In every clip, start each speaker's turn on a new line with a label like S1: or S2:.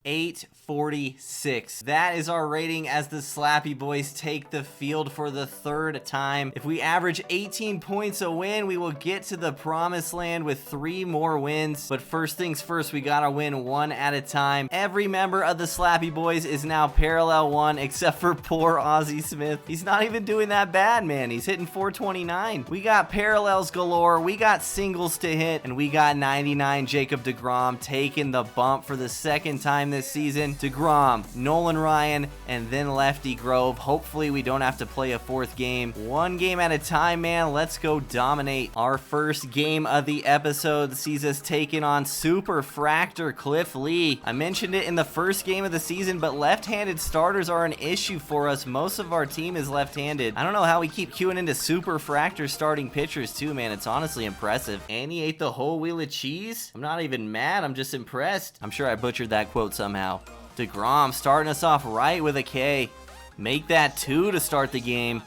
S1: 846. That is our rating as the Slappy boys take the field for the third time. If we average 18 points a win, we will get to the promised land with 3 more wins. But first things first, we gotta win one at a time. Every member of the Slappy boys is now parallel 1 except for poor Ozzie Smith. He's not even doing that bad, man. He's hitting 429. We got parallels galore, we got singles to hit, and we got 99 Jacob deGrom taking the bump for the second time this season. deGrom, Nolan Ryan, and then Lefty Grove. Hopefully we don't have to play a 4th game. One game at a time, man. Let's go dominate. Our first game of the episode sees us taking on Super Fractor Cliff Lee. I mentioned it in the first game of the season, but left-handed starters are an issue for us. Most of our team is left-handed. I don't know how we keep queuing into Super Fractor starting pitchers too, man. It's honestly impressive. And he ate the whole wheel of cheese? I'm not even mad. I'm just impressed. I'm sure I butchered that quote somehow. deGrom starting us off right with a K. Make that 2 to start the game.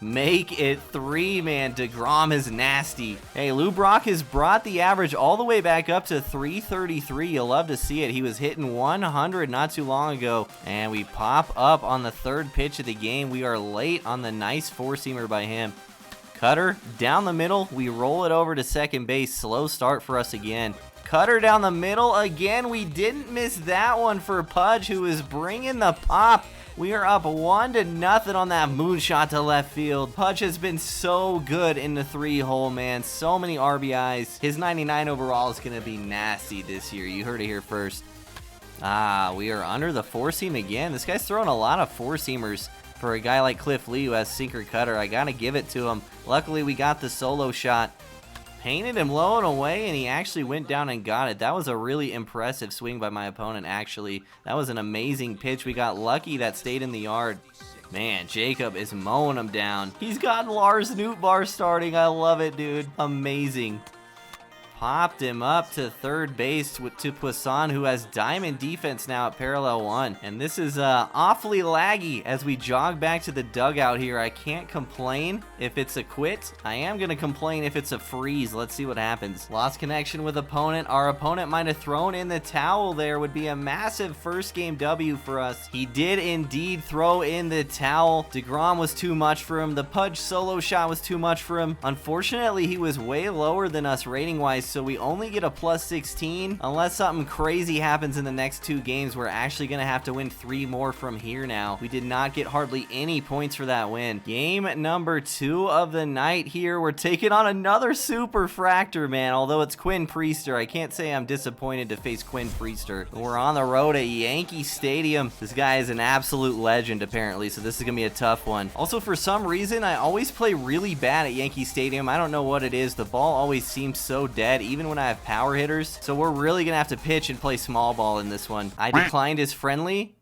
S1: Make it 3, man. deGrom is nasty. Hey, Lou Brock has brought the average all the way back up to 333. You'll love to see it. He was hitting 100 not too long ago. And we pop up on the 3rd pitch of the game. We are late on the nice 4-seamer by him. Cutter down the middle. We roll it over to second base. Slow start for us again. Cutter down the middle again. We didn't miss that one for Pudge, who is bringing the pop. We are up 1-0 on that moonshot to left field. Pudge has been so good in the 3-hole, man. So many RBIs. His 99 overall is going to be nasty this year. You heard it here first. We are under the 4-seam again. This guy's throwing a lot of 4-seamers. For a guy like Cliff Lee who has sinker cutter, I gotta give it to him. Luckily, we got the solo shot. Painted him low and away, and he actually went down and got it. That was a really impressive swing by my opponent, actually. That was an amazing pitch. We got lucky that stayed in the yard. Man, Jacob is mowing him down. He's got Lars Nootbaar starting. I love it, dude. Amazing. Popped him up to third base to Puason, who has diamond defense now at parallel 1. And this is awfully laggy as we jog back to the dugout here. I can't complain if it's a quit. I am going to complain if it's a freeze. Let's see what happens. Lost connection with opponent. Our opponent might have thrown in the towel there. Would be a massive first game W for us. He did indeed throw in the towel. deGrom was too much for him. The Pudge solo shot was too much for him. Unfortunately, he was way lower than us rating-wise, so we only get a plus 16. Unless something crazy happens in the next 2 games, we're actually going to have to win 3 more from here now. We did not get hardly any points for that win. Game number 2 of the night here. We're taking on another Super Fractor, man. Although it's Quinn Priester, I can't say I'm disappointed to face Quinn Priester. We're on the road at Yankee Stadium. This guy is an absolute legend, apparently, so this is going to be a tough one. Also, for some reason, I always play really bad at Yankee Stadium. I don't know what it is. The ball always seems so dead, even when I have power hitters. So we're really gonna have to pitch and play small ball in this one. I declined his friendly,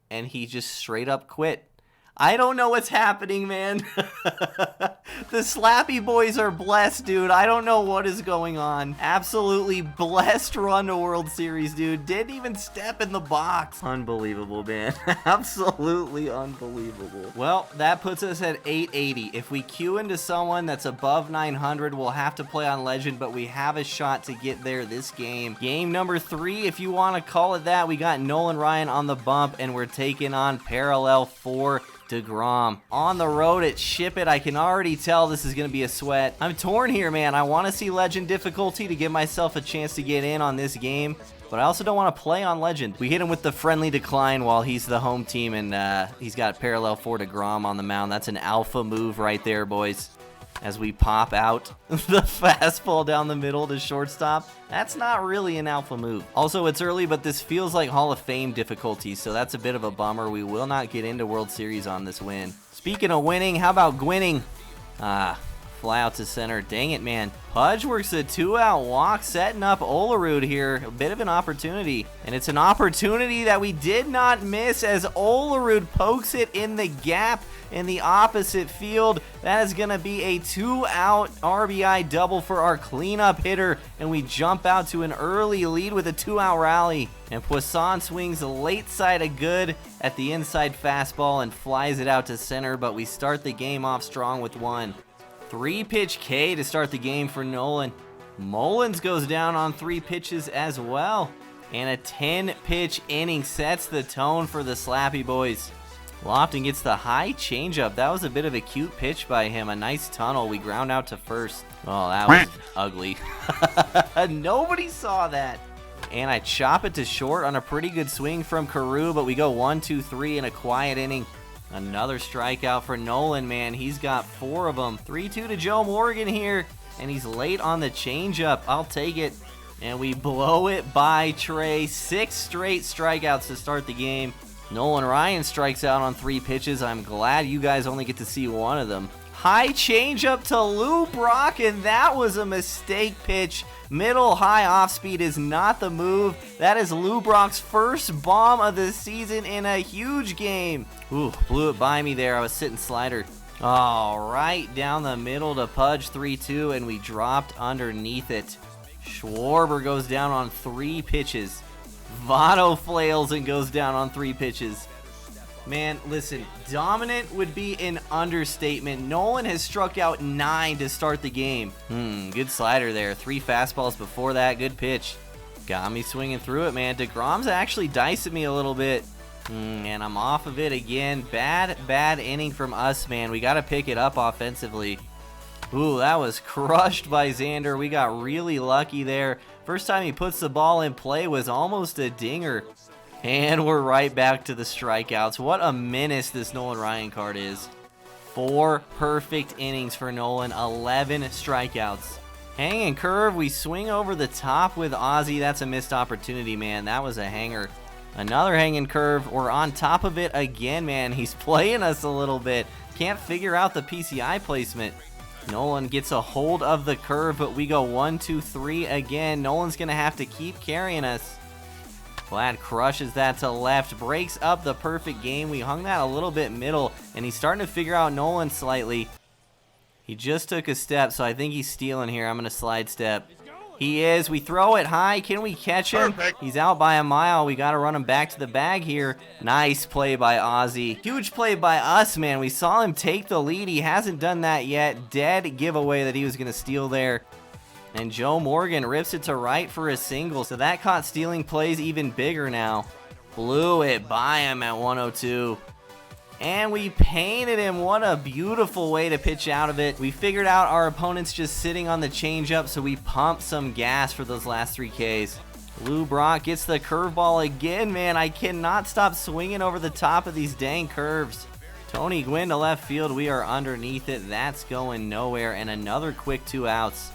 S1: and he just straight up quit. I don't know what's happening, man. The Slappy boys are blessed, dude. I don't know what is going on. Absolutely blessed run to World Series, dude. Didn't even step in the box. Unbelievable, man. Absolutely unbelievable. Well, that puts us at 880. If we queue into someone that's above 900, we'll have to play on Legend, but we have a shot to get there this game. Game number 3, if you want to call it that. We got Nolan Ryan on the bump, and we're taking on parallel 4. deGrom. On the road at Ship It. I can already tell this is going to be a sweat. I'm torn here, man. I want to see Legend difficulty to give myself a chance to get in on this game, but I also don't want to play on Legend. We hit him with the friendly decline while he's the home team, and he's got parallel 4 deGrom on the mound. That's an alpha move right there, boys. As we pop out the fastball down the middle to shortstop. That's not really an alpha move. Also, it's early, but this feels like Hall of Fame difficulty, so that's a bit of a bummer. We will not get into World Series on this win. Speaking of winning, how about Gwinning? Fly out to center. Dang it, man. Pudge works a 2-out walk, setting up Olerud here. A bit of an opportunity. And it's an opportunity that we did not miss as Olerud pokes it in the gap in the opposite field. That is going to be a 2-out RBI double for our cleanup hitter. And we jump out to an early lead with a 2-out rally. And Puason swings the late side of good at the inside fastball and flies it out to center. But we start the game off strong with 1. 3-pitch K to start the game for Nolan. Mullins goes down on 3 pitches as well. And a 10-pitch inning sets the tone for the Slappy boys. Lofton gets the high changeup. That was a bit of a cute pitch by him. A nice tunnel. We ground out to first. Oh, that was ugly. Nobody saw that. And I chop it to short on a pretty good swing from Carew, but we go 1-2-3 in a quiet inning. Another strikeout for Nolan, man. He's got 4 of them. 3-2 to Joe Morgan here, and he's late on the changeup. I'll take it. And we blow it by Trey. 6 straight strikeouts to start the game. Nolan Ryan strikes out on 3 pitches. I'm glad you guys only get to see 1 of them. High changeup to Lou Brock, and that was a mistake pitch. Middle high off speed is not the move. That is Lou Brock's first bomb of the season in a huge game. Ooh, blew it by me there. I was sitting slider. All right, down the middle to Pudge, 3-2, and we dropped underneath it. Schwarber goes down on 3 pitches. Votto flails and goes down on 3 pitches. Man, listen, dominant would be an understatement. Nolan has struck out 9 to start the game. Good slider there. 3 fastballs before that. Good pitch. Got me swinging through it, man. deGrom's actually dicing me a little bit. And I'm off of it again. Bad inning from us, man. We got to pick it up offensively. Ooh, that was crushed by Xander. We got really lucky there. First time he puts the ball in play was almost a dinger. And we're right back to the strikeouts. What a menace this Nolan Ryan card is. 4 perfect innings for Nolan, 11 strikeouts. Hanging curve, we swing over the top with Ozzie. That's a missed opportunity, man. That was a hanger. Another hanging curve. We're on top of it again, man. He's playing us a little bit. Can't figure out the PCI placement. Nolan gets a hold of the curve, but we go 1-2-3 again. Nolan's going to have to keep carrying us. Vlad crushes that to left, breaks up the perfect game. We hung that a little bit middle, and he's starting to figure out Nolan slightly. He just took a step, so I think he's stealing here. I'm going to slide step. He is. We throw it high. Can we catch him? Perfect. He's out by a mile. We got to run him back to the bag here. Nice play by Ozzie. Huge play by us, man. We saw him take the lead. He hasn't done that yet. Dead giveaway that he was going to steal there. And Joe Morgan rips it to right for a single. So that caught stealing plays even bigger now. Blew it by him at 102. And we painted him. What a beautiful way to pitch out of it. We figured out our opponent's just sitting on the changeup, so we pumped some gas for those last 3 Ks. Lou Brock gets the curveball again, man. I cannot stop swinging over the top of these dang curves. Tony Gwinn to left field. We are underneath it. That's going nowhere. And another quick 2 outs.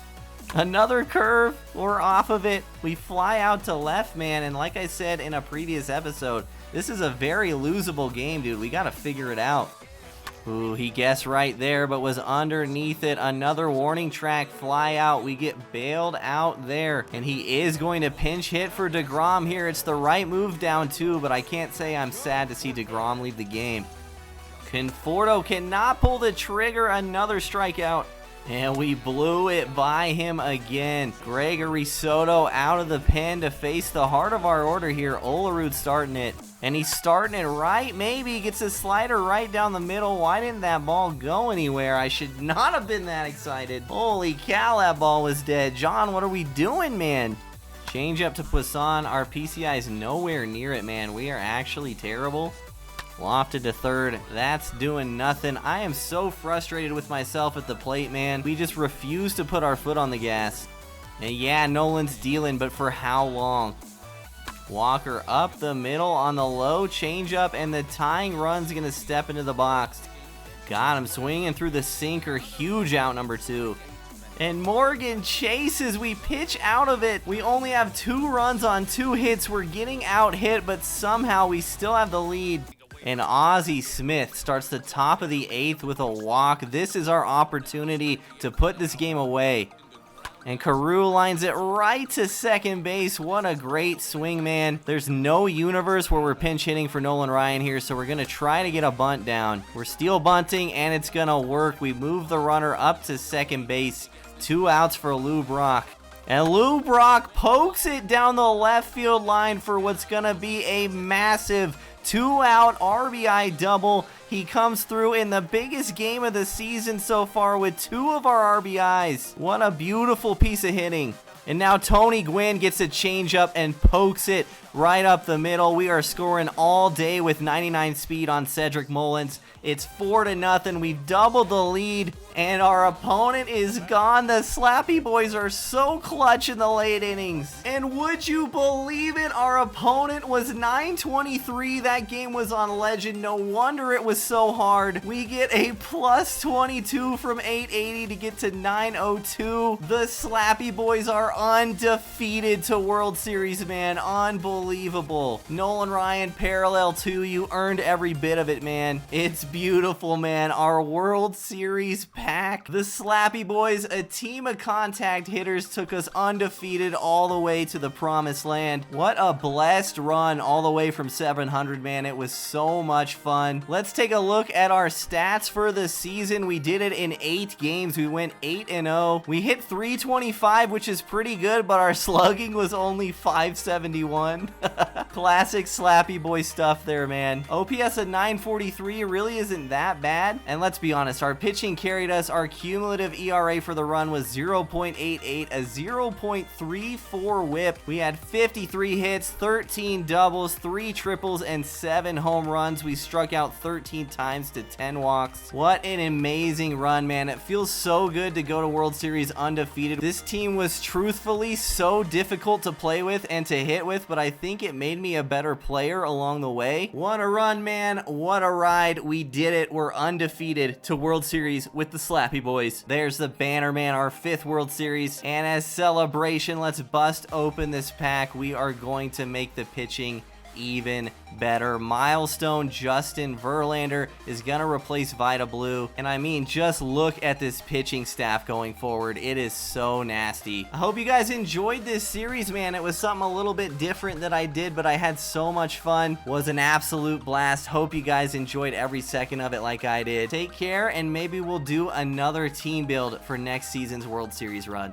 S1: Another curve. We're off of it. We fly out to left, man. And like I said in a previous episode, this is a very losable game, dude. We got to figure it out. Ooh, he guessed right there, but was underneath it. Another warning track fly out. We get bailed out there. And he is going to pinch hit for deGrom here. It's the right move down 2, but I can't say I'm sad to see deGrom leave the game. Conforto cannot pull the trigger. Another strikeout. And we blew it by him again. Gregory Soto out of the pen to face the heart of our order here. Olerud starting it. And he's starting it right. Maybe he gets a slider right down the middle. Why didn't that ball go anywhere? I should not have been that excited. Holy cow, that ball was dead. John, what are we doing, man? Change up to Puason. Our PCI is nowhere near it, man. We are actually terrible. Lofted to third. That's doing nothing. I am so frustrated with myself at the plate, man. We just refuse to put our foot on the gas. And yeah, Nolan's dealing, but for how long? Walker up the middle on the low changeup, and the tying run's going to step into the box. Got him swinging through the sinker. Huge out number 2. And Morgan chases. We pitch out of it. We only have 2 runs on 2 hits. We're getting out hit, but somehow we still have the lead. And Ozzie Smith starts the top of the 8th with a walk. This is our opportunity to put this game away. And Carew lines it right to second base. What a great swing, man. There's no universe where we're pinch hitting for Nolan Ryan here, so we're going to try to get a bunt down. We're steal bunting, and it's going to work. We move the runner up to second base. 2 outs for Lou Brock. And Lou Brock pokes it down the left field line for what's going to be a massive 2-out RBI double. He comes through in the biggest game of the season so far with 2 of our RBIs. What a beautiful piece of hitting. And now Tony Gwinn gets a changeup and pokes it right up the middle. We are scoring all day with 99 speed on Cedric Mullins. It's 4-0. We've doubled the lead, and our opponent is gone. The Slappy boys are so clutch in the late innings. And would you believe it? Our opponent was 923. That game was on Legend. No wonder it was so hard. We get a plus 22 from 880 to get to 902. The Slappy boys are undefeated to World Series, man. Unbelievable. Nolan Ryan, parallel to you. Earned every bit of it, man. It's beautiful, man. Our World Series pack. The Slappy boys, a team of contact hitters, took us undefeated all the way to the promised land. What a blessed run all the way from 700, man. It was so much fun. Let's take a look at our stats for the season. We did it in 8 games. We went 8-0. We hit 325, which is pretty good, but our slugging was only 571. Classic Slappy boy stuff there, man. OPS of 943 really isn't that bad. And let's be honest, our pitching carried us. Our cumulative ERA for the run was 0.88, a 0.34 whip. We had 53 hits, 13 doubles, 3 triples, and 7 home runs. We struck out 13 times to 10 walks. What an amazing run, man. It feels so good to go to World Series undefeated. This team was truthfully so difficult to play with and to hit with, but I think it made me a better player along the way. What a run, man. What a ride. We did it. We're undefeated to World Series with the Slappy boys. There's the banner, man, our 5th World Series. And as celebration, let's bust open this pack. We are going to make the pitching even better. Milestone Justin Verlander is gonna replace Vida Blue, and I mean, just look at this pitching staff going forward. It is so nasty. I hope you guys enjoyed this series, man. It was something a little bit different that I did, but I had so much fun. Was an absolute blast. Hope you guys enjoyed every second of it like I did. Take care, and maybe we'll do another team build for next season's World Series run.